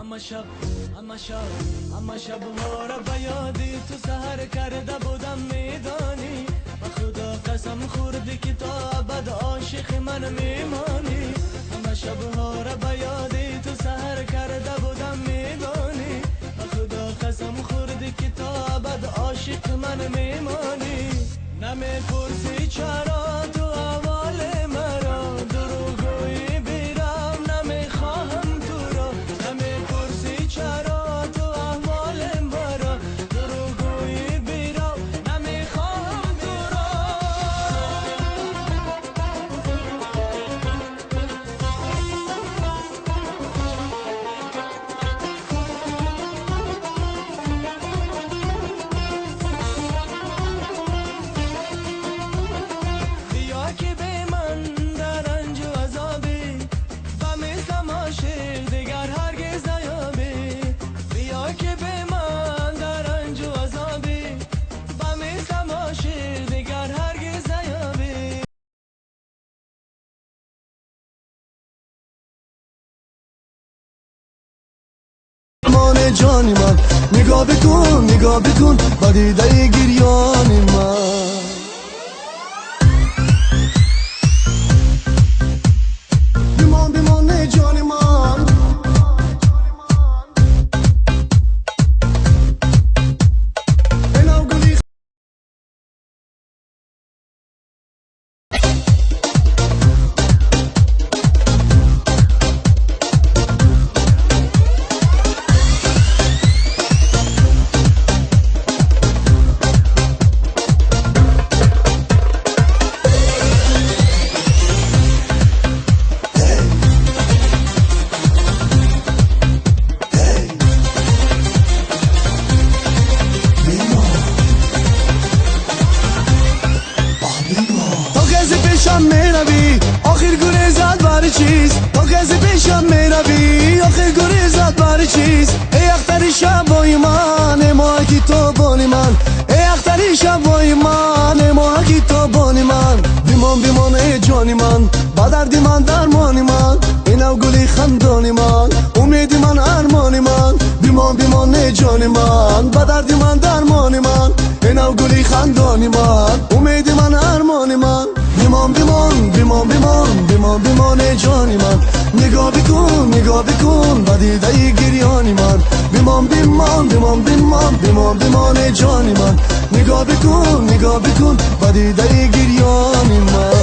اما شب ها را به یادی تو سحر کرده بودم میدانی و خدا قسم خوردی که تا ابد عاشق من میمانی اما شب ها را به یادی تو سحر کرده بودم میدانی و خدا قسم خوردی که تا ابد عاشق من میمانی نمیپرسی چرا تو احوال مرا دروغگویی بیرم نمیخواهم تو را نمیپرسی چرا تو احوال مرا دروغگویی بیرم نمیخواهم تو را بیا که به من در رنج و عذابی و مثلم عاشق دیگر هرگز نیابی بیا که به من در رنج و عذابی و مثلم عاشق دیگر هرگز نیابی مان جانی من نگاه بکن با دیده گریان من بیمان جانی من اینم گلی میروی آخر گریزت برای چیز تا کسی پیشم میروی آخر گریزت برای چیز ای اختری شبای من ای ماه کتابانی من ای اختری شبای من ای ماه کتابانی من بیمان ای جانی من با دردی من درمانی من اینو گلی خندانی من امیدی من ارمانی من بیمان ای جانی من با دردی من درمانی من اینو گلی خندانی من امیدی من ارمانی من بیمان ای جانی من نگاه بکن با دیده گریانی من بیمان ای جانی من نگاه بکن با دیده گریانی من